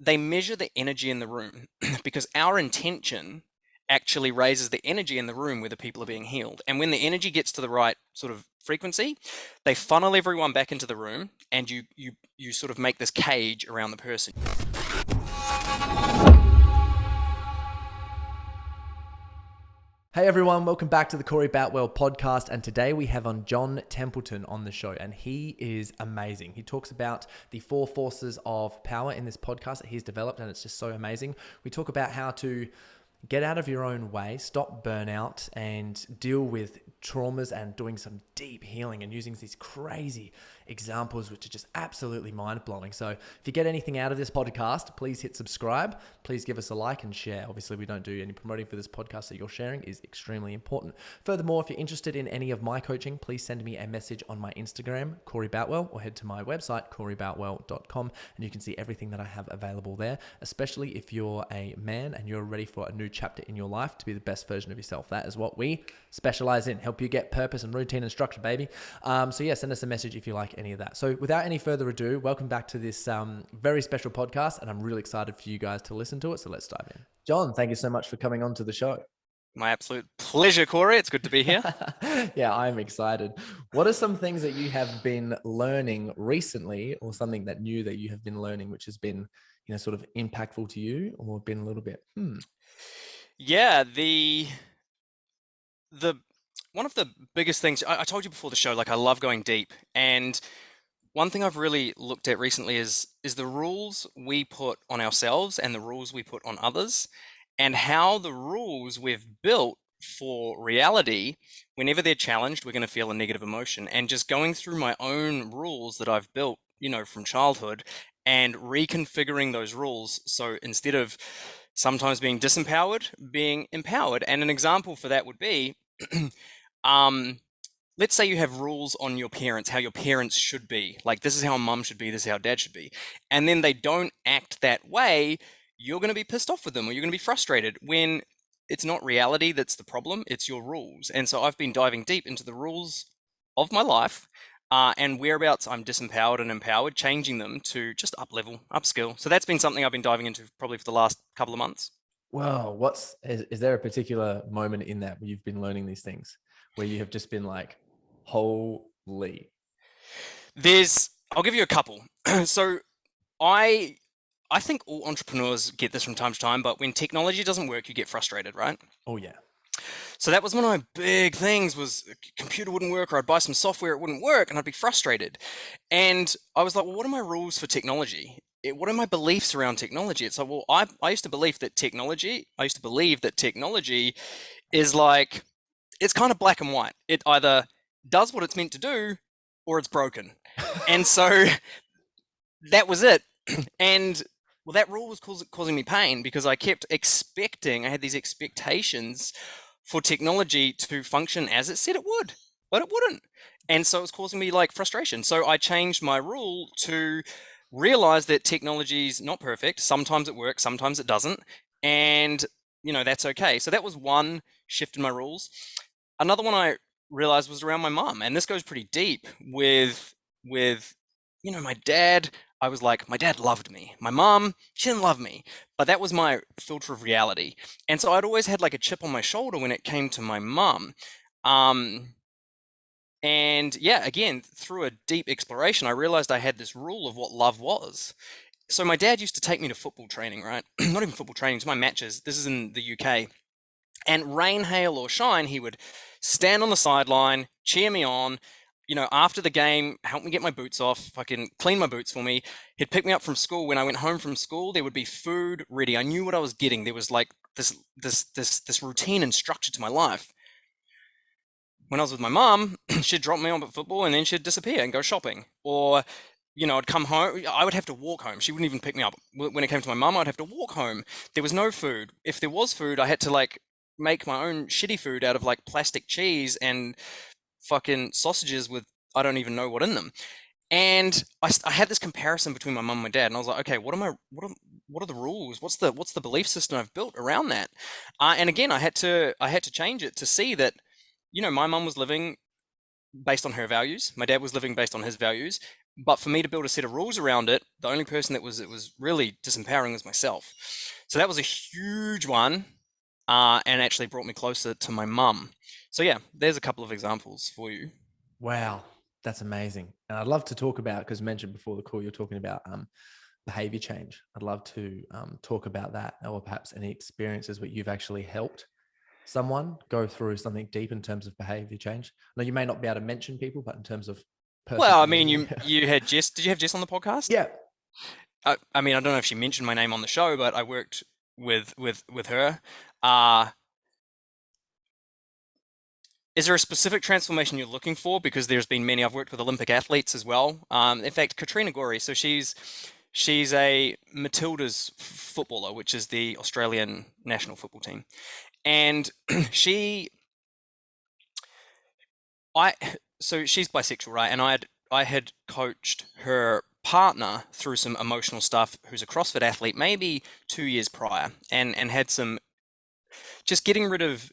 they measure the energy in the room because our intention actually raises the energy in the room where the people are being healed. And when the energy gets to the right sort of frequency, they funnel everyone back into the room, and you sort of make this cage around the person. Hey everyone, welcome back to the Corey Boutwell podcast, and today we have on John Templeton on the show, and he is amazing. He talks about the 4 forces of power in this podcast that he's developed, and it's just so amazing. We talk about how to get out of your own way, stop burnout, and deal with traumas, and doing some deep healing and using these crazy examples, which are just absolutely mind-blowing. So if you get anything out of this podcast, please hit subscribe. Please give us a like and share. Obviously, we don't do any promoting for this podcast, so your sharing is extremely important. Furthermore, if you're interested in any of my coaching, please send me a message on my Instagram, Corey Boutwell, or head to my website, coreyboutwell.com, and you can see everything that I have available there, especially if you're a man and you're ready for a new chapter in your life to be the best version of yourself. That is what we specialize in, help you get purpose and routine and structure, baby. So yeah, send us a message if you like any of that. So without any further ado, welcome back to this very special podcast, and I'm really excited for you guys to listen to it. So let's dive in. John, thank you so much for coming on to the show. My absolute pleasure, Corey. It's good to be here. Yeah, I'm excited. What are some things that you have been learning recently, or something that new that you have been learning, which has been, sort of impactful to you, or been a little bit, Yeah, the one of the biggest things I told you before the show, like I love going deep, and one thing I've really looked at recently is the rules we put on ourselves and the rules we put on others, and how the rules we've built for reality, whenever they're challenged, we're going to feel a negative emotion. And just going through my own rules that I've built, from childhood, and reconfiguring those rules. So instead of sometimes being disempowered, being empowered. And an example for that would be, let's say you have rules on your parents, how your parents should be. Like, this is how mum should be, this is how dad should be. And then they don't act that way, you're going to be pissed off with them, or you're going to be frustrated, when it's not reality that's the problem, it's your rules. And so I've been diving deep into the rules of my life, and whereabouts I'm disempowered and empowered, changing them to just up level, upskill. So that's been something I've been diving into probably for the last couple of months. Well, is there a particular moment in that where you've been learning these things, where you have just been like, holy? I'll give you a couple. So I think all entrepreneurs get this from time to time, but when technology doesn't work, you get frustrated, right? Oh yeah. So that was one of my big things, was a computer wouldn't work, or I'd buy some software, it wouldn't work, and I'd be frustrated. And I was like, well, what are my rules for technology? What are my beliefs around technology? It's like, well, I used to believe that technology is like, it's kind of black and white. It either does what it's meant to do, or it's broken. And so that was it. And well, that rule was causing me pain, because I kept expecting, I had these expectations for technology to function as it said it would, but it wouldn't. And so it was causing me like frustration. So I changed my rule to realize that technology is not perfect. Sometimes it works, sometimes it doesn't. And, that's okay. So that was one shift in my rules. Another one I realized was around my mom. And this goes pretty deep with my dad. I was like, my dad loved me. My mom, she didn't love me. But that was my filter of reality. And so I'd always had like a chip on my shoulder when it came to my mom. And yeah, again, through a deep exploration, I realized I had this rule of what love was. So my dad used to take me to football training, right? Not even football training, to my matches. This is in the UK. And rain, hail, or shine, he would stand on the sideline, cheer me on, after the game, help me get my boots off, fucking clean my boots for me. He'd pick me up from school. When I went home from school, there would be food ready. I knew what I was getting. There was like this routine and structure to my life. When I was with my mom, she'd drop me off at football, and then she'd disappear and go shopping. Or, I'd come home. I would have to walk home. She wouldn't even pick me up. When it came to my mum, I'd have to walk home. There was no food. If there was food, I had to like make my own shitty food out of like plastic cheese and fucking sausages with I don't even know what in them. And I had this comparison between my mum and my dad, and I was like, okay, what are the rules? What's the belief system I've built around that? And again, I had to change it to see that, my mum was living based on her values, my dad was living based on his values. But for me to build a set of rules around it, the only person that was it was really disempowering was myself. So that was a huge one, and actually brought me closer to my mum. So yeah, there's a couple of examples for you. Wow, that's amazing. And I'd love to talk about, because mentioned before the call, you're talking about behavior change. I'd love to talk about that, or perhaps any experiences where you've actually helped someone go through something deep in terms of behavior change. Now, you may not be able to mention people, but in terms of person Well, I mean, behavior. you had Jess. Did you have Jess on the podcast? Yeah. I mean, I don't know if she mentioned my name on the show, but I worked with her. Uh, is there a specific transformation you're looking for? Because there's been many. I've worked with Olympic athletes as well. In fact, Katrina Gorey. So she's a Matildas footballer, which is the Australian national football team, and she I so she's bisexual, right? And I had coached her partner through some emotional stuff, who's a CrossFit athlete, maybe 2 years prior, and had some just getting rid of.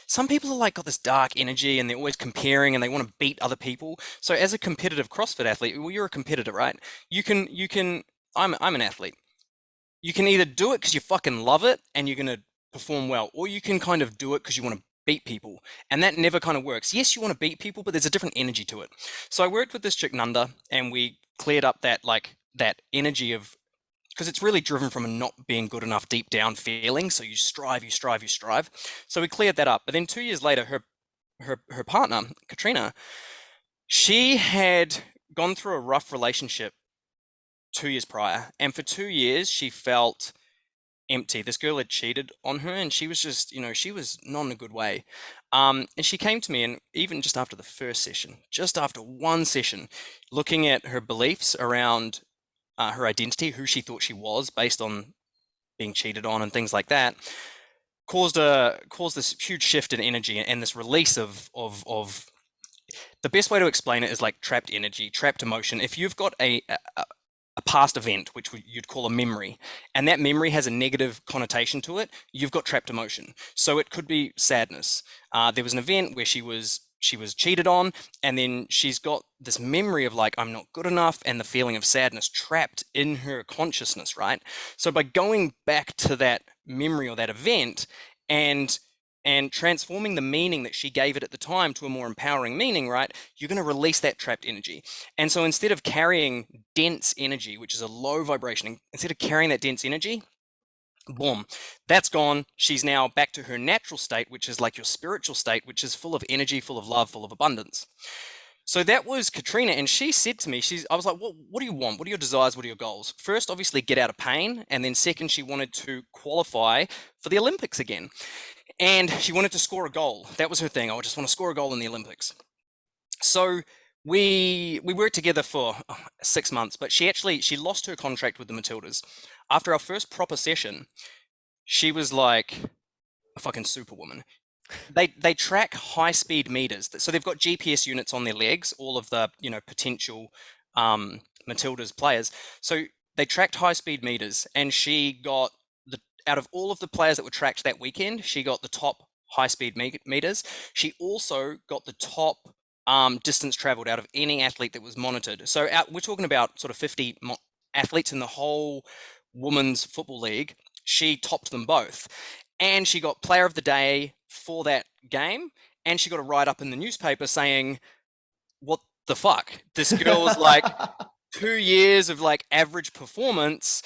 Some people are like got this dark energy and they're always comparing and they want to beat other people. So as a competitive CrossFit athlete, well, you're a competitor, right? You can. I'm an athlete. You can either do it because you fucking love it and you're gonna perform well, or you can kind of do it because you want to beat people, and that never kind of works. Yes, you want to beat people, but there's a different energy to it. So I worked with this chick Nanda, and we cleared up that energy of, because it's really driven from a not being good enough deep down feeling. So you strive, you strive, you strive. So we cleared that up. But then 2 years later, her partner Katrina, she had gone through a rough relationship 2 years prior, and for 2 years she felt empty. This girl had cheated on her, and she was just, she was not in a good way. And she came to me, and even just after the first session, just after one session, looking at her beliefs around her identity, who she thought she was based on being cheated on and things like that, caused this huge shift in energy and this release of the best way to explain it is like trapped energy, trapped emotion. If you've got a past event, which you'd call a memory, and that memory has a negative connotation to it, you've got trapped emotion. So it could be sadness. There was an event where she was cheated on, and then she's got this memory of like, I'm not good enough, and the feeling of sadness trapped in her consciousness, right? So by going back to that memory or that event and transforming the meaning that she gave it at the time to a more empowering meaning, right? You're going to release that trapped energy. And so instead of carrying dense energy, which is a low vibration, instead of carrying that dense energy, boom, that's gone. She's now back to her natural state, which is like your spiritual state, which is full of energy, full of love, full of abundance. So that was Katrina, and she said to me, I was like, what do you want? What are your desires? What are your goals? First, obviously, get out of pain, and then second, she wanted to qualify for the Olympics again. And she wanted to score a goal. That was her thing. I just want to score a goal in the Olympics. So we worked together for 6 months, but she lost her contract with the Matildas. After our first proper session, she was like a fucking superwoman. They track high speed meters, so they've got GPS units on their legs, all of the potential Matildas players. So they tracked high speed meters, and she got the out of all of the players that were tracked that weekend, she got the top high speed meters. She also got the top distance traveled out of any athlete that was monitored. So we're talking about sort of 50 athletes in the whole women's football league. She topped them both, and she got player of the day for that game, and she got a write up in the newspaper saying, what the fuck, this girl is like 2 years of like average performance,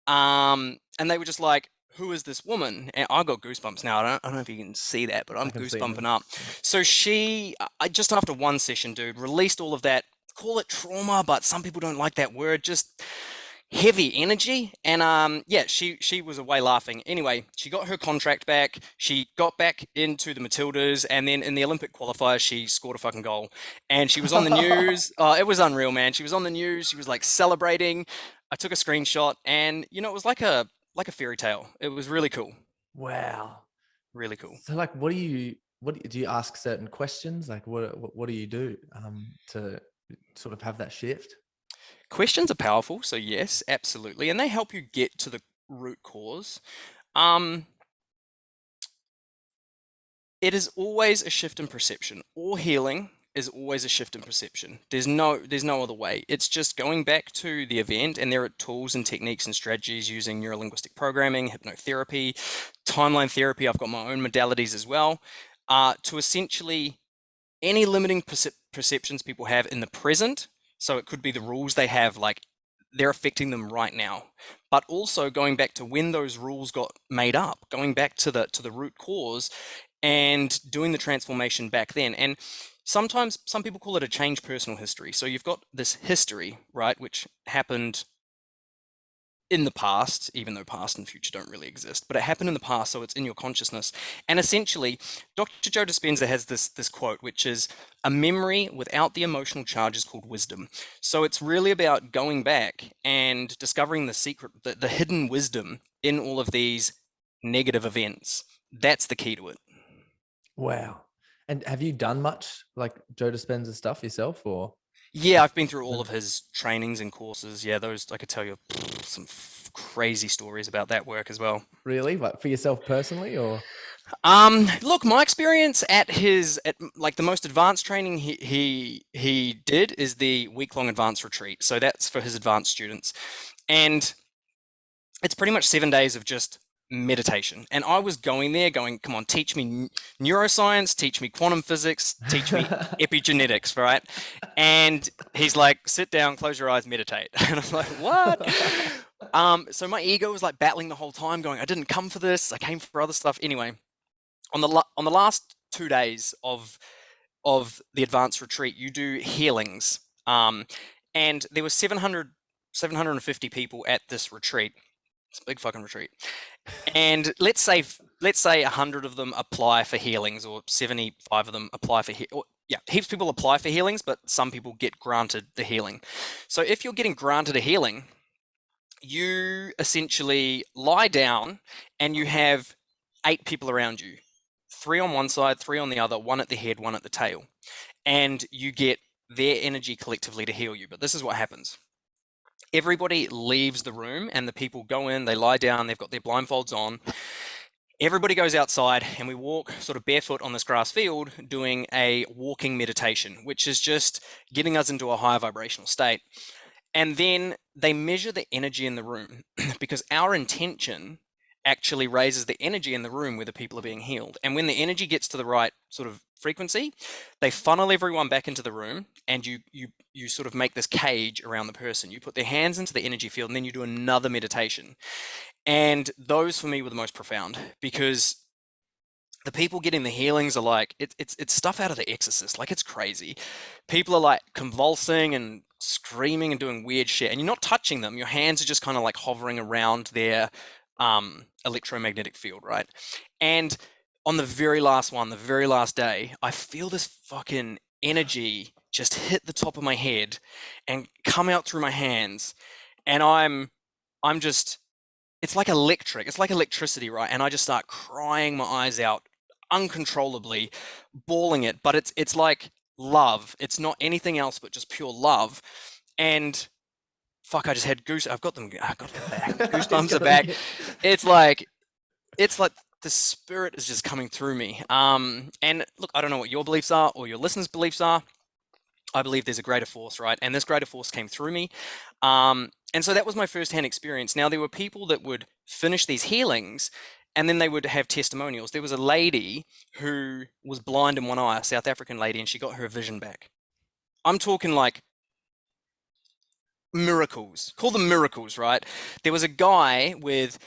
and they were just like, who is this woman? And I got goosebumps now. I don't know if you can see that, but I'm I can see them. goosebumping up. So I just after one session, dude, released all of that. Call it trauma, but some people don't like that word. Just heavy energy, and yeah, she was away laughing. Anyway, she got her contract back, she got back into the Matildas, and then in the Olympic qualifiers she scored a fucking goal, and she was on the news. It was unreal, man. She was on the news, she was like celebrating. I took a screenshot, and it was like a fairy tale. It was really cool. Wow. Really cool. So like, do you ask certain questions? Like what do you do to sort of have that shift? Questions are powerful, so yes, absolutely, and they help you get to the root cause. um It is always a shift in perception. All healing is always a shift in perception. There's no other way. It's just going back to the event, and there are tools and techniques and strategies using neurolinguistic programming, hypnotherapy, timeline therapy. I've got my own modalities as well, to essentially any limiting perceptions people have in the present. So it could be the rules they have, like they're affecting them right now, but also going back to when those rules got made up, going back to the root cause, and doing the transformation back then. And sometimes some people call it a change personal history. So you've got this history, right, which happened in the past, even though past and future don't really exist, but it happened in the past, so it's in your consciousness. And essentially, Dr. Joe Dispenza has this quote, which is, "A memory without the emotional charge is called wisdom." So it's really about going back and discovering the secret, the hidden wisdom in all of these negative events. That's the key to it. Wow. And have you done much like Joe Dispenza stuff yourself, or? Yeah, I've been through all of his trainings and courses. Yeah, those I could tell you some crazy stories about that work as well. Really? Like for yourself personally, or? Look, my experience at like the most advanced training he did is the week-long advanced retreat. So that's for his advanced students. And it's pretty much 7 days of just meditation. And I was going there going, come on, teach me neuroscience, teach me quantum physics, teach me epigenetics, right? And he's like, sit down, close your eyes, meditate. And I'm like, what? So my ego was like battling the whole time, going, I didn't come for this, I came for other stuff. Anyway, on the last 2 days of the advanced retreat, you do healings. And there were 750 people at this retreat. It's a big fucking retreat. And let's say 100 of them apply for healings, or 75 of them apply for heaps of people apply for healings, but some people get granted the healing. So if you're getting granted a healing, you essentially lie down and you have 8 people around you. 3 on one side, 3 on the other, 1 at the head, 1 at the tail. And you get their energy collectively to heal you. But this is what happens. Everybody leaves the room and the people go in, they lie down, they've got their blindfolds on. Everybody goes outside and we walk sort of barefoot on this grass field doing a walking meditation, which is just getting us into a higher vibrational state. And then they measure the energy in the room because our intention actually raises the energy in the room where the people are being healed. And when the energy gets to the right sort of frequency, they funnel everyone back into the room, and you sort of make this cage around the person. You put their hands into the energy field, and then you do another meditation. And those for me were the most profound, because the people getting the healings are like, it's stuff out of The Exorcist. Like, it's crazy. People are like convulsing and screaming and doing weird shit, and you're not touching them. Your hands are just kind of like hovering around their electromagnetic field, right? And on the very last one, the very last day, I feel this fucking energy just hit the top of my head and come out through my hands, and I'm just, it's like electric, it's like electricity, right? And I just start crying my eyes out uncontrollably, bawling it, but it's like love. It's not anything else but just pure love. And fuck, I just had I've got them back. Goosebumps are back. It's like the spirit is just coming through me. And look, I don't know what your beliefs are or your listeners' beliefs are. I believe there's a greater force, right? And this greater force came through me. And so that was my first-hand experience. Now, there were people that would finish these healings and then they would have testimonials. There was a lady who was blind in one eye, a South African lady, and she got her vision back. I'm talking like miracles. Call them miracles, right? There was a guy with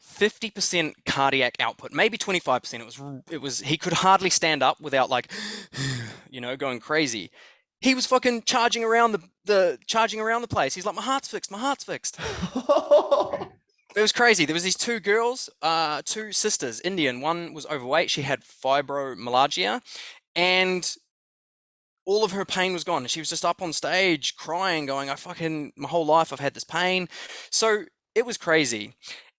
50% cardiac output, maybe 25%. It was he could hardly stand up without like going crazy. He was fucking charging around the place. He's like, my heart's fixed, my heart's fixed. It was crazy. There was these 2 girls, 2 sisters, Indian. One was overweight. She had fibromyalgia, and all of her pain was gone. And she was just up on stage crying, going, my whole life I've had this pain. So it was crazy.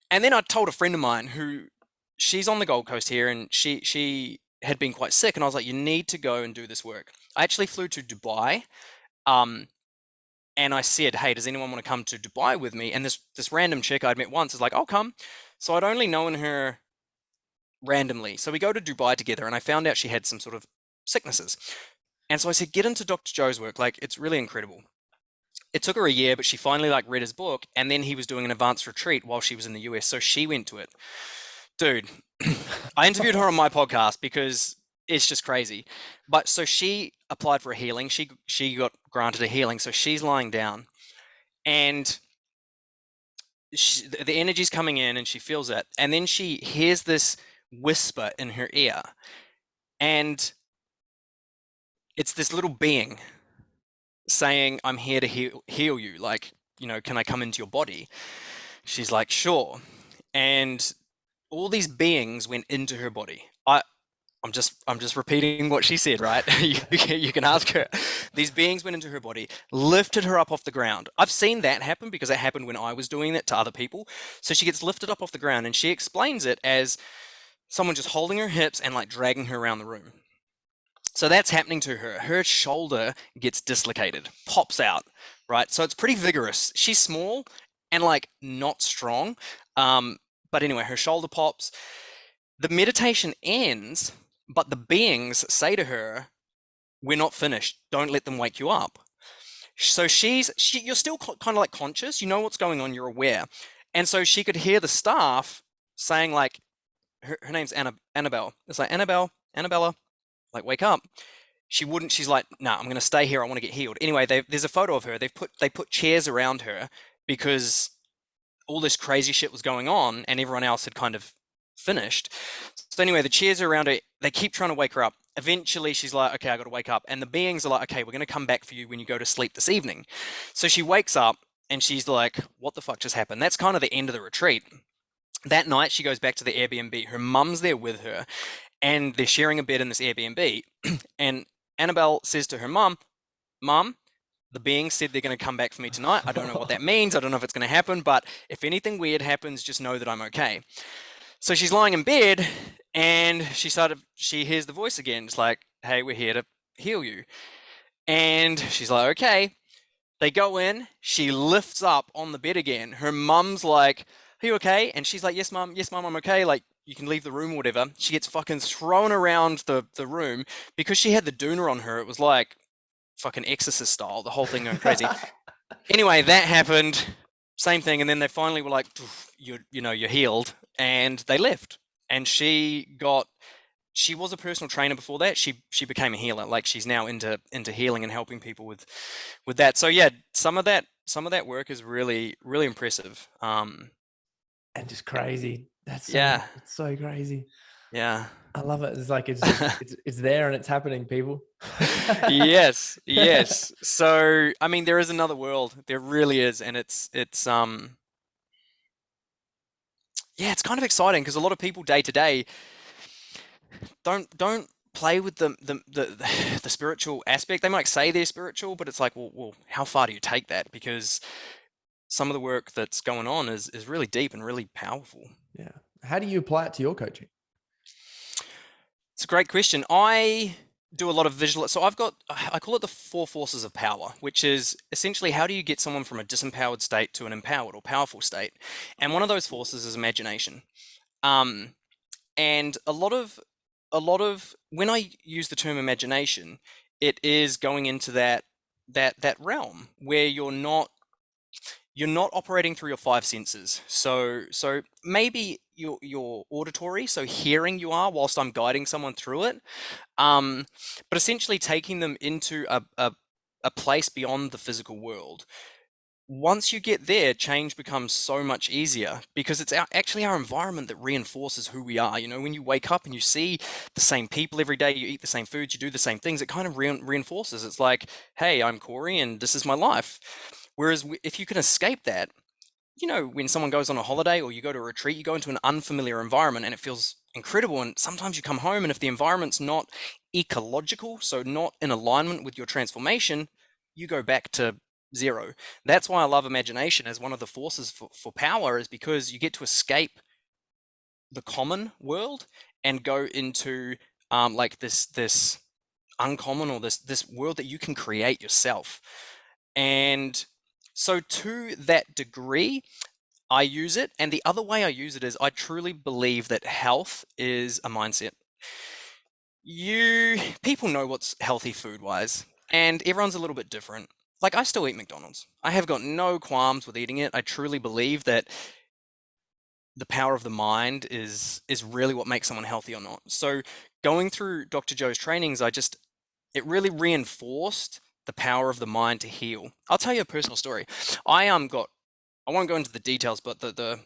And then I told a friend of mine she's on the Gold Coast here, and she had been quite sick. And I was like, you need to go and do this work. I actually flew to Dubai. And I said, hey, does anyone want to come to Dubai with me? And this random chick I'd met once is like, I'll come. So I'd only known her randomly. So we go to Dubai together, and I found out she had some sort of sicknesses. And so I said, get into Dr. Joe's work. Like, it's really incredible. It took her a year, but she finally like read his book, and then he was doing an advanced retreat while she was in the US, so she went to it. Dude, I interviewed her on my podcast because it's just crazy. But so she applied for a healing. She got granted a healing, so she's lying down, and the energy's coming in, and she feels it, and then she hears this whisper in her ear, and it's this little being saying, "I'm here to heal you. Like, can I come into your body?" She's like, "Sure." And all these beings went into her body. I'm just repeating what she said, right? You can ask her. These beings went into her body, lifted her up off the ground. I've seen that happen because it happened when I was doing that to other people. So she gets lifted up off the ground, and she explains it as someone just holding her hips and like dragging her around the room. So that's happening to her. Her shoulder gets dislocated, pops out, right? So it's pretty vigorous. She's small and like not strong. Um, but anyway, her shoulder pops. The meditation ends, but the beings say to her, "We're not finished. Don't let them wake you up." So you're still kind of like conscious. You know what's going on. You're aware, and so she could hear the staff saying like, her name's Annabelle. It's like, Annabella, like, wake up. She wouldn't. She's like, "No, I'm going to stay here. I want to get healed." Anyway, there's a photo of her. They put chairs around her because all this crazy shit was going on, and everyone else had kind of finished. So anyway, the chairs are around her. They keep trying to wake her up. Eventually, she's like, "Okay, I got to wake up." And the beings are like, "Okay, we're going to come back for you when you go to sleep this evening." So she wakes up, and she's like, "What the fuck just happened?" That's kind of the end of the retreat. That night, she goes back to the Airbnb. Her mum's there with her, and they're sharing a bed in this Airbnb. And Annabelle says to her mum, "Mum, the beings said they're going to come back for me tonight. I don't know what that means. I don't know if it's going to happen, but if anything weird happens, just know that I'm okay." So she's lying in bed, and she hears the voice again. It's like, "Hey, we're here to heal you." And she's like, "Okay." They go in, she lifts up on the bed again. Her mum's like, "Are you okay?" And she's like, yes, mum, I'm okay. Like, you can leave the room or whatever. She gets fucking thrown around the room because she had the doona on her. It was like fucking Exorcist style, the whole thing going crazy. Anyway, that happened. Same thing, and then they finally were like, you're healed," and they left. And she was a personal trainer before that. She became a healer. Like, she's now into healing and helping people with that. So yeah, some of that work is really really impressive. And just crazy. Yeah, It's so crazy. yeah. I love it. It's like it's just it's there and it's happening, people. Yes, yes. So I mean, there is another world. There really is, and it's yeah, it's kind of exciting because a lot of people day to day don't play with the spiritual aspect. They might say they're spiritual, but it's like, well, how far do you take that? Because some of the work that's going on is really deep and really powerful. Yeah. How do you apply it to your coaching? It's a great question. I do a lot of visual. So I call it the four forces of power, which is essentially how do you get someone from a disempowered state to an empowered or powerful state? And one of those forces is imagination. Um, and a lot of when I use the term imagination, it is going into that realm where you're not operating through your five senses. So maybe your auditory, so hearing you are whilst I'm guiding someone through it. Um, but essentially taking them into a place beyond the physical world. Once you get there, change becomes so much easier because it's actually our environment that reinforces who we are. When you wake up and you see the same people every day, you eat the same foods, you do the same things, it kind of reinforces. It's like, "Hey, I'm Corey and this is my life." Whereas if you can escape that, when someone goes on a holiday or you go to a retreat, you go into an unfamiliar environment and it feels incredible. And sometimes you come home, and if the environment's not ecological, so not in alignment with your transformation, you go back to zero. That's why I love imagination as one of the forces for power, is because you get to escape the common world and go into like this uncommon, or this world that you can create yourself. And so to that degree, I use it. And the other way I use it is I truly believe that health is a mindset. you people know what's healthy food wise, and everyone's a little bit different. Like, I still eat McDonald's. I have got no qualms with eating it. I truly believe that the power of the mind is really what makes someone healthy or not. So going through Dr. Joe's trainings, it really reinforced the power of the mind to heal. I'll tell you a personal story. I won't go into the details, but the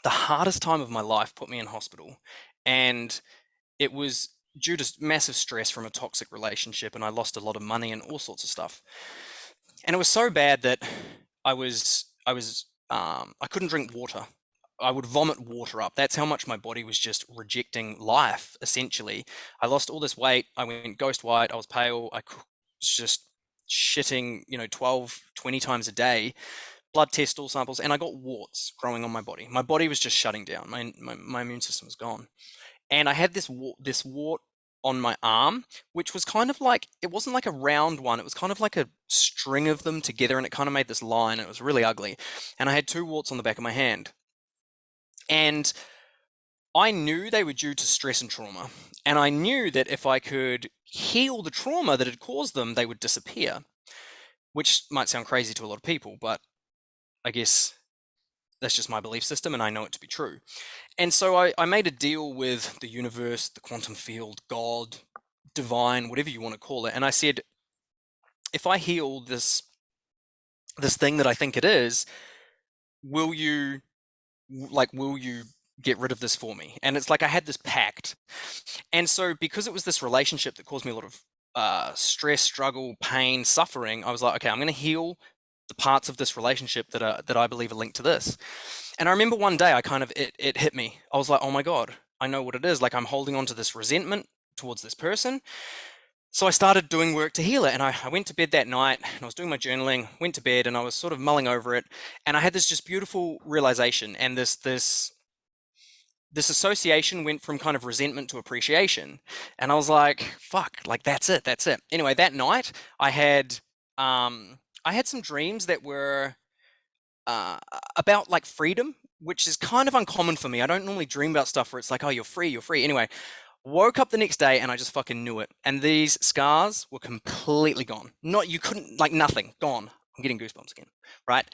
hardest time of my life put me in hospital, and it was due to massive stress from a toxic relationship, and I lost a lot of money and all sorts of stuff. And it was so bad that I couldn't drink water. I would vomit water up. That's how much my body was just rejecting life, essentially. I lost all this weight. I went ghost white. I was pale. Was just shitting, 12, 20 times a day, blood test, stool samples, and I got warts growing on my body. My body was just shutting down. My immune system was gone. And I had this wart on my arm, which was kind of like, it wasn't like a round one, it was kind of like a string of them together, and it kind of made this line. It was really ugly. And I had two warts on the back of my hand. And I knew they were due to stress and trauma. And I knew that if I could heal the trauma that had caused them, they would disappear, which might sound crazy to a lot of people, but I guess that's just my belief system, and I know it to be true. And so I made a deal with the universe, the quantum field, God, divine, whatever you want to call it. And I said, if I heal this thing that I think it is, will you will you get rid of this for me? And it's like I had this pact. And so because it was this relationship that caused me a lot of stress, struggle, pain, suffering, I was like, okay, I'm going to heal the parts of this relationship that I believe are linked to this. And I remember one day it hit me. I was like, oh my God, I know what it is. Like, I'm holding on to this resentment towards this person. So I started doing work to heal it. And I went to bed that night, and I was doing my journaling, went to bed, and I was sort of mulling over it. And I had this just beautiful realization, and this association went from kind of resentment to appreciation. And I was like, fuck, like that's it. Anyway, that night I had some dreams that were uh, about like freedom, which is kind of uncommon for me. I don't normally dream about stuff where it's like, oh, you're free, you're free. Anyway, woke up the next day and I just fucking knew it. And these scars were completely gone. You couldn't, like, nothing, gone. I'm getting goosebumps again, right?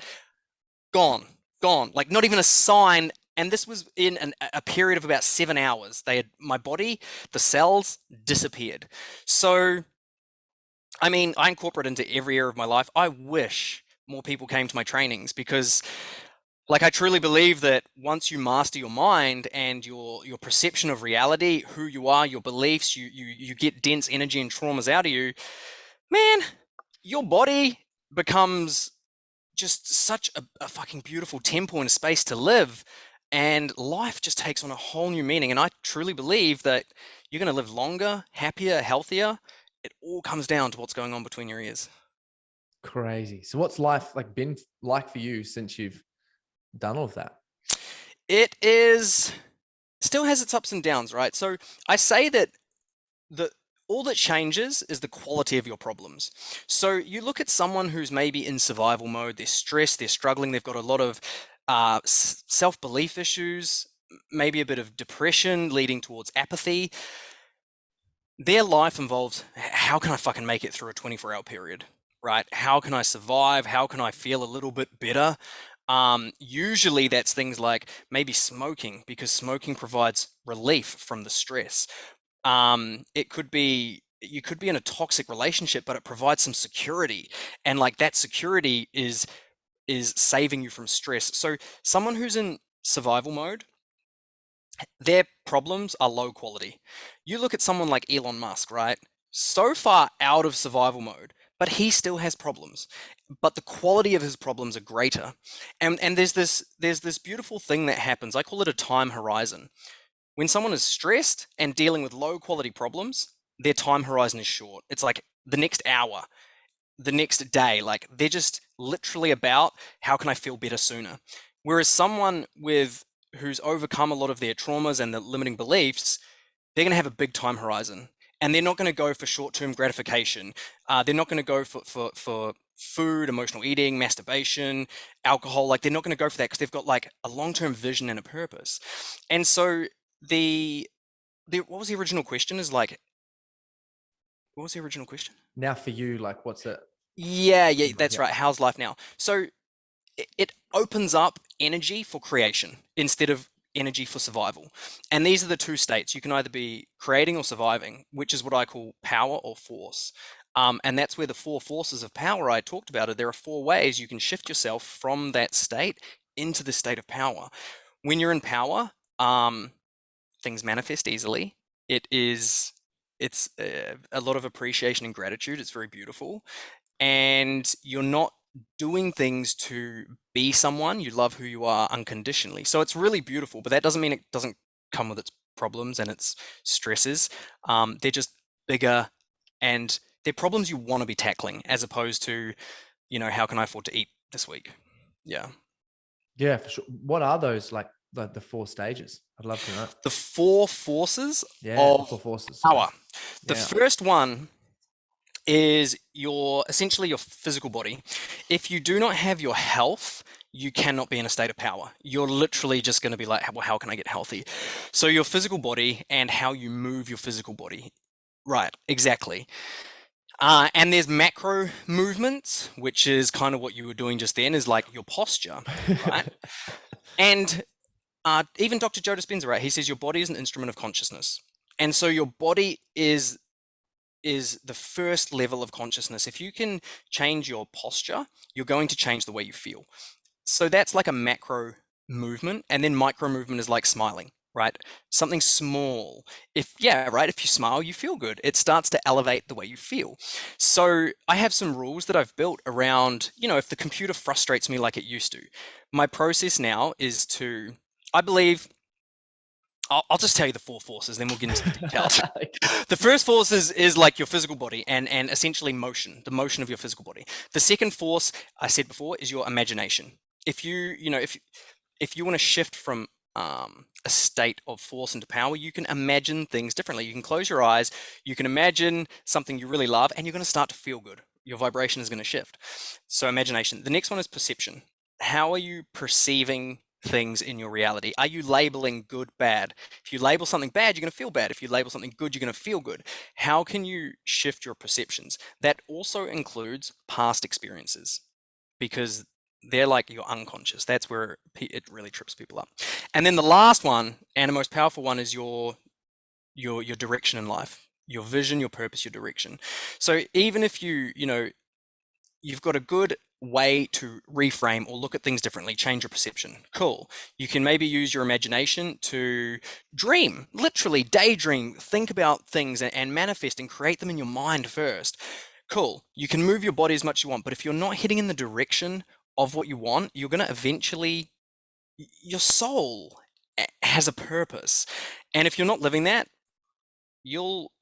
Gone, gone. Like, not even a sign. And this was in a period of about 7 hours. My body, the cells disappeared. So, I mean, I incorporate into every area of my life. I wish more people came to my trainings, because like, I truly believe that once you master your mind and your perception of reality, who you are, your beliefs, you get dense energy and traumas out of you, man, your body becomes just such a fucking beautiful temple and a space to live, and life just takes on a whole new meaning. And I truly believe that you're going to live longer, happier, healthier. It all comes down to what's going on between your ears. Crazy. So what's life like been like for you since you've done all of that? It is still has its ups and downs, right? So I say that the all that changes is the quality of your problems. So you look at someone who's maybe in survival mode, they're stressed, they're struggling, they've got a lot of self-belief issues, maybe a bit of depression leading towards apathy. Their life involves, how can I fucking make it through a 24-hour period, right? How can I survive? How can I feel a little bit better? Usually that's things like maybe smoking, because smoking provides relief from the stress. It could be, you could be in a toxic relationship, but it provides some security, and like that security is saving you from stress. So someone who's in survival mode, their problems are low quality. You look at someone like Elon Musk, right? So far out of survival mode, but he still has problems. But the quality of his problems are greater. And there's this beautiful thing that happens. I call it a time horizon. When someone is stressed and dealing with low quality problems, their time horizon is short. It's like the next hour, the next day. Like, they're just literally about, how can I feel better sooner? Whereas someone who's overcome a lot of their traumas and the limiting beliefs, they're going to have a big time horizon, and they're not going to go for short-term gratification. They're not going to go for food, emotional eating, masturbation, alcohol. Like, they're not going to go for that, because they've got like a long-term vision and a purpose. And so the what was the original question? Is like, what was the original question? Now for you, like, what's it? Yeah, yeah, that's Yeah. right. How's life now? So it opens up energy for creation instead of energy for survival. And these are the two states. You can either be creating or surviving, which is what I call power or force. And that's where the four forces of power I talked about are. There are four ways you can shift yourself from that state into the state of power. When you're in power, things manifest easily. It's a lot of appreciation and gratitude. It's very beautiful, and you're not doing things to be someone. You love who you are unconditionally. So it's really beautiful, but that doesn't mean it doesn't come with its problems and its stresses. They're just bigger, and they're problems you want to be tackling as opposed to, how can I afford to eat this week? Yeah. Yeah, for sure. What are those, like, the four stages? I'd love to know. The four forces Yeah, the of four forces. Sorry. power. The Yeah. first one is essentially your physical body. If you do not have your health, you cannot be in a state of power. You're literally just going to be like, well, how can I get healthy? So your physical body and how you move your physical body. Right, exactly. And there's macro movements, which is kind of what you were doing just then, is like your posture, right? And even Dr. Joe Dispenza, right? He says your body is an instrument of consciousness. And so your body is the first level of consciousness. If you can change your posture, you're going to change the way you feel. So that's like a macro movement. And then micro movement is like smiling, right? Something small. If you smile, you feel good. It starts to elevate the way you feel. So I have some rules that I've built around, if the computer frustrates me like it used to, my process now is I believe, I'll just tell you the four forces, then we'll get into the details. The first force is like your physical body and essentially motion, the motion of your physical body. The second force, I said before, is your imagination. If you want to shift from a state of force into power, you can imagine things differently. You can close your eyes, you can imagine something you really love, and you're going to start to feel good. Your vibration is going to shift. So imagination. The next one is perception. How are you perceiving things in your reality? Are you labeling good, bad? If you label something bad, you're going to feel bad. If you label something good, you're going to feel good. How can you shift your perceptions? That also includes past experiences, because they're like your unconscious. That's where it really trips people up. And then the last one, and the most powerful one, is your direction in life, your vision, your purpose, your direction. So even if you've got a good way to reframe or look at things differently, change your perception. Cool. You can maybe use your imagination to dream, literally daydream, think about things and manifest and create them in your mind first. Cool. You can move your body as much as you want, but if you're not heading in the direction of what you want, you're going to eventually, your soul has a purpose. And if you're not living that, you'll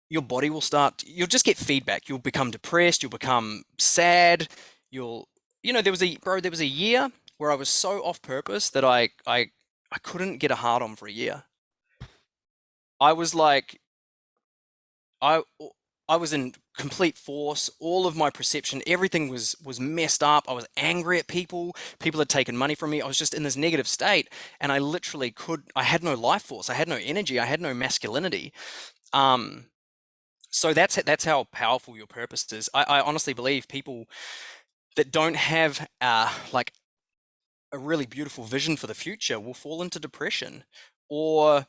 your body will you'll just get feedback. You'll become depressed, you'll become sad, there was a year where I was so off purpose that I couldn't get a hard on for a year. I was like, I I was in complete force. All of my perception, everything was messed up. I was angry at people. People had taken money from me. I was just in this negative state, and I had no life force. I had no energy. I had no masculinity. Um, so that's how powerful your purpose is. I honestly believe people that don't have like a really beautiful vision for the future will fall into depression or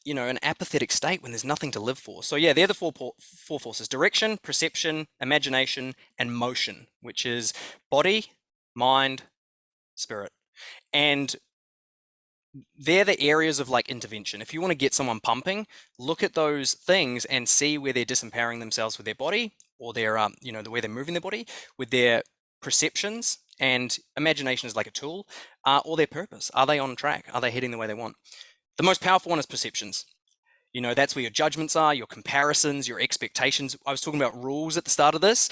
an apathetic state when there's nothing to live for. So yeah, they're the four forces: direction, perception, imagination, and motion, which is body, mind, spirit. And they're the areas of like intervention. If you want to get someone pumping, look at those things and see where they're disempowering themselves with their body, or their the way they're moving their body, with their perceptions. And imagination is like a tool, or their purpose. Are they on track? Are they heading the way they want? The most powerful one is perceptions. That's where your judgments are, your comparisons, your expectations. I was talking about rules at the start of this.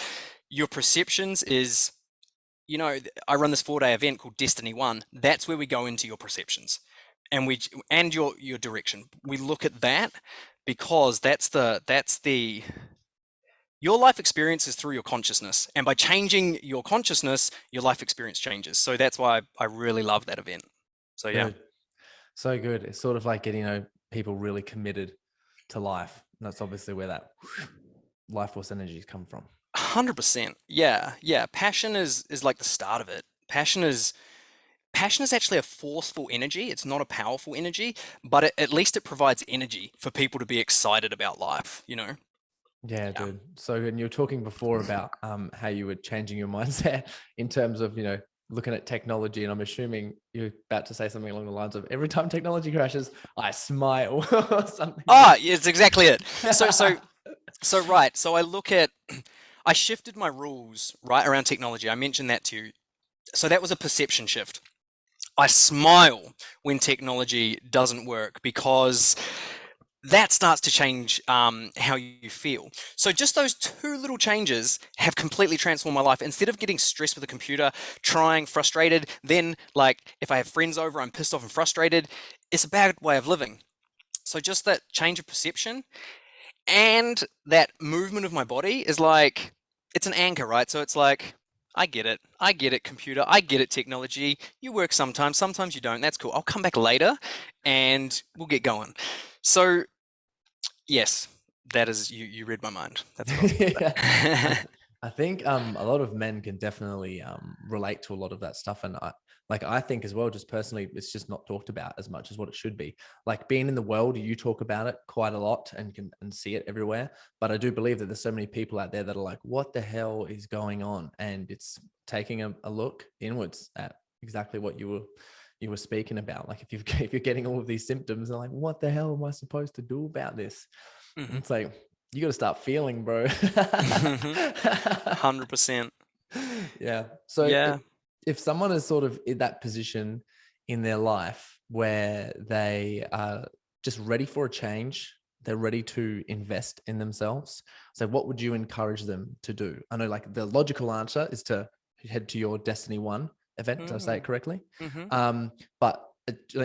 Your perceptions is, I run this 4-day event called Destiny One. That's where we go into your perceptions, and your direction. We look at that because your life experience is through your consciousness, and by changing your consciousness, your life experience changes. So that's why I really love that event. So yeah. Dude, So good. It's sort of like getting, people really committed to life. And that's obviously where that life force energies come from. 100%. Yeah, yeah. Passion is like the start of it. Passion is actually a forceful energy. It's not a powerful energy, but at least it provides energy for people to be excited about life, you know? Yeah, Yeah. dude. So, and you were talking before about how you were changing your mindset in terms of, looking at technology. And I'm assuming you're about to say something along the lines of every time technology crashes, I smile or something. Ah, yeah, it's exactly it. So so so right. So I look at I shifted my rules right around technology. I mentioned that to you. So that was a perception shift. I smile when technology doesn't work because that starts to change how you feel. So just those two little changes have completely transformed my life. Instead of getting stressed with a computer, trying, frustrated, then like if I have friends over, I'm pissed off and frustrated. It's a bad way of living. So just that change of perception and that movement of my body is like it's an anchor, right? So it's like I get it. I get it, computer. I get it, technology. You work sometimes, sometimes you don't. That's cool. I'll come back later and we'll get going. So yes, that is you read my mind. That's what I was Yeah. I, gonna say. I think a lot of men can definitely relate to a lot of that stuff. And I think as well, just personally, it's just not talked about as much as what it should be. Like being in the world, you talk about it quite a lot and can and see it everywhere. But I do believe that there's so many people out there that are like, what the hell is going on? And it's taking a look inwards at exactly what you were speaking about. Like if if you're getting all of these symptoms, they're like, what the hell am I supposed to do about this? And Mhm. it's like, you got to start feeling, bro. Mhm. 100%. Yeah. So Yeah. if someone is sort of in that position in their life where they are just ready for a change, they're ready to invest in themselves. So what would you encourage them to do? I know like the logical answer is to head to your Destiny One event. Did I say it Mhm. correctly? Mhm. But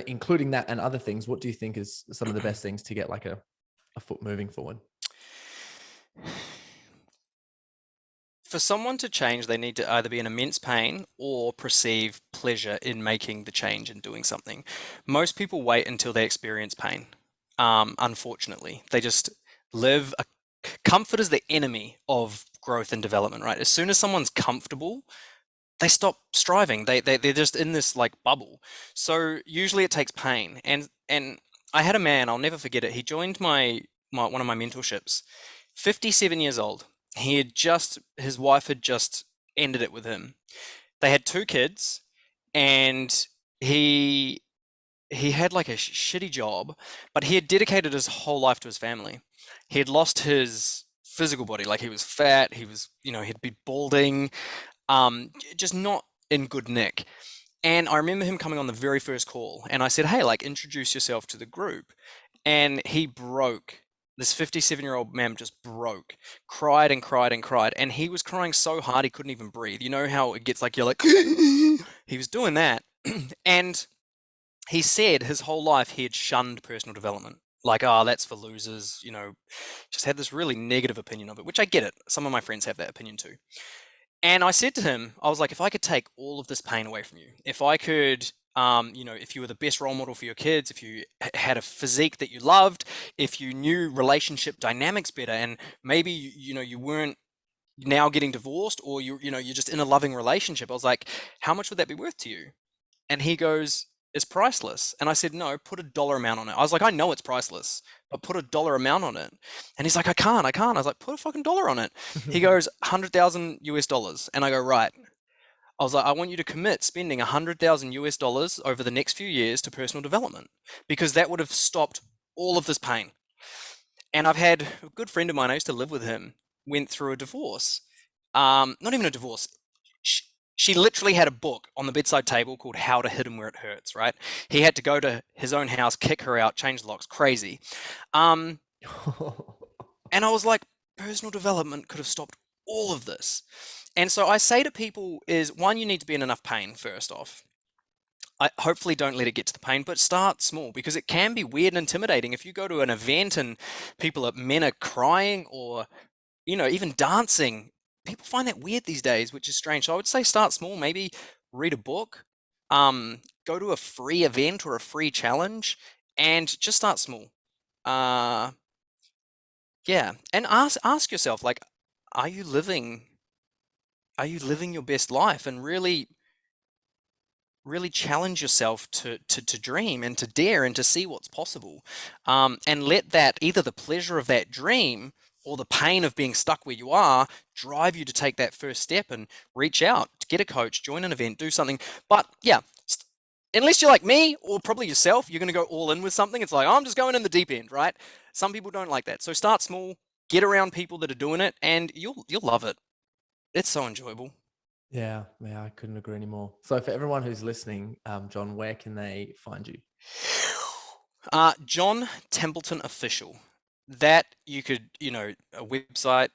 including that and other things, what do you think is some of the best things to get like a foot moving forward? For someone to change, they need to either be in immense pain or perceive pleasure in making the change and doing something. Most people wait until they experience pain. Unfortunately, they just live. Comfort is the enemy of growth and development, right? As soon as someone's comfortable, they stop striving. They're just in this like bubble. So usually it takes pain. And I had a man, I'll never forget it. He joined my one of my mentorships. 57 years old. His wife had just ended it with him. They had two kids, and he he had like a shitty job, but he had dedicated his whole life to his family. He had lost his physical body, like he was fat, he was, he'd be balding, just not in good nick. And I remember him coming on the very first call, and I said, "Hey, like, introduce yourself to the group." And he broke. This 57-year-old man just broke, cried and cried and cried, and he was crying so hard he couldn't even breathe. You know how it gets like you're like, he was doing that, and he said his whole life he had shunned personal development. Like, oh, that's for losers, just had this really negative opinion of it, which I get it. Some of my friends have that opinion too. And I said to him, I was like, if I could take all of this pain away from you, if I could, if you were the best role model for your kids, if you had a physique that you loved, if you knew relationship dynamics better, and maybe you weren't now getting divorced, or you're just in a loving relationship, I was like, how much would that be worth to you? And he goes, it's priceless. And I said, no, put a dollar amount on it. I was like, I know it's priceless, but put a dollar amount on it. And he's like, I can't. I was like, put a fucking dollar on it. He goes, 100,000 US dollars. And I go, right. I was like, I want you to commit spending 100,000 US dollars over the next few years to personal development because that would have stopped all of this pain. And I've had a good friend of mine, I used to live with him, went through a divorce. Not even a divorce. She, she literally had a book on the bedside table called How to Hit Him Where It Hurts, right? He had to go to his own house, kick her out, change the locks, crazy. Um, and I was like, personal development could have stopped all of this. And so I say to people is one, you need to be in enough pain first off. I hopefully don't let it get to the pain, but start small because it can be weird and intimidating. If you go to an event and men are crying or, even dancing, people find that weird these days, which is strange. So I would say start small, maybe read a book, Go to a free event or a free challenge and just start small. Uh, yeah, and ask yourself, like, are you living are you living your best life? And really challenge yourself to dream and to dare and to see what's possible, and let that, either the pleasure of that dream or the pain of being stuck where you are, drive you to take that first step and reach out, to get a coach, join an event, do something. But yeah, unless you're like me or probably yourself, you're going to go all in with something. It's like, oh, I'm just going in the deep end, right? Some people don't like that. So start small, get around people that are doing it, and you'll love it. It's so enjoyable. Yeah, yeah, I couldn't agree anymore. So for everyone who's listening, John, where can they find you? John Templeton Official. That you could, a website,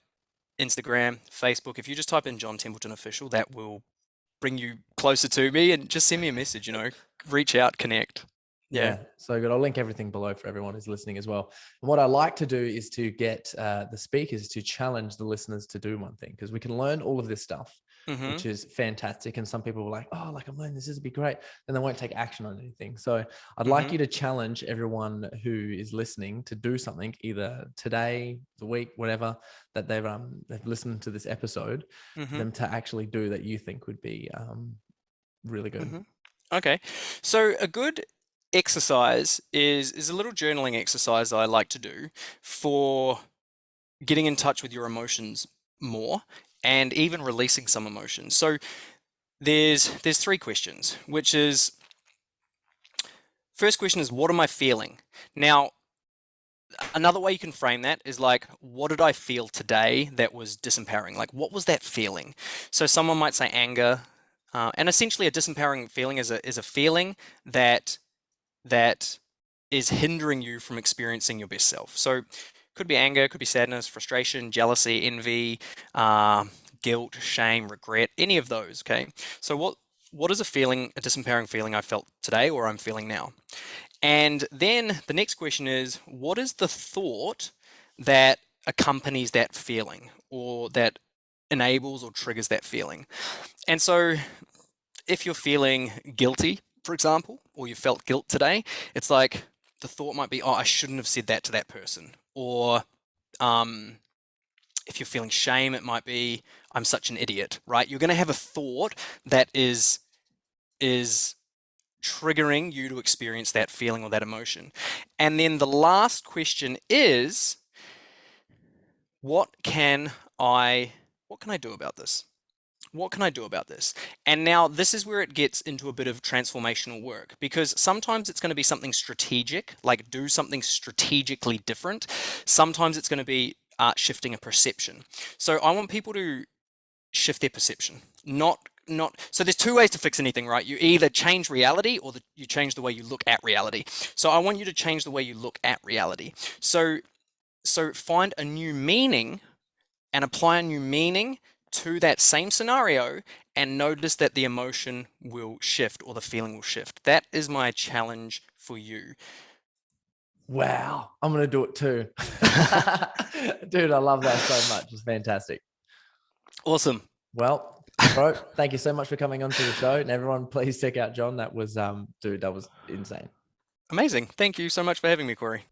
Instagram, Facebook. If you just type in John Templeton Official, that will bring you closer to me, and just send me a message, reach out, connect. Yeah. Yeah, so good. I'll link everything below for everyone who's listening as well. And what I like to do is to get the speakers to challenge the listeners to do one thing, because we can learn all of this stuff, Mm-hmm. which is fantastic. And some people are like, oh, like I'm learning this would be great. Then they won't take action on anything. So I'd like Mm-hmm. you to challenge everyone who is listening to do something either today, the week, whatever, that they've listened to this episode, for Mm-hmm. them to actually do that you think would be really good. Mm-hmm. Okay. So a good exercise is a little journaling exercise I like to do for getting in touch with your emotions more, and even releasing some emotions. So there's three questions, which is, first question is, what am I feeling? Now, another way you can frame that is like, what did I feel today that was disempowering? Like, what was that feeling? So someone might say anger, and essentially a disempowering feeling is a feeling that that is hindering you from experiencing your best self. So could be anger, could be sadness, frustration, jealousy, envy, uh, guilt, shame, regret, any of those. Okay. So what is a feeling, a disempowering feeling I felt today or I'm feeling now? And then the next question is, what is the thought that accompanies that feeling, or that enables or triggers that feeling? And so if you're feeling guilty, for example, or you felt guilt today, it's like the thought might be, oh, I shouldn't have said that to that person. Or if you're feeling shame, it might be, I'm such an idiot, right? You're going to have a thought that is triggering you to experience that feeling or that emotion. And then the last question is, what can what can I do about this? What can I do about this? And now this is where it gets into a bit of transformational work, because sometimes it's going to be something strategic, like do something strategically different. Sometimes it's going to be shifting a perception. So I want people to shift their perception, not so there's two ways to fix anything, right? You either change reality, or you change the way you look at reality. So I want you to change the way you look at reality. So find a new meaning and apply a new meaning to that same scenario, and notice that the emotion will shift or the feeling will shift. That is my challenge for you. Wow, I'm going to do it too. Dude, I love that so much. It's fantastic. Awesome. Well, bro, thank you so much for coming onto the show. And everyone, please check out John. That was, dude, that was insane. Amazing. Thank you so much for having me, Corey.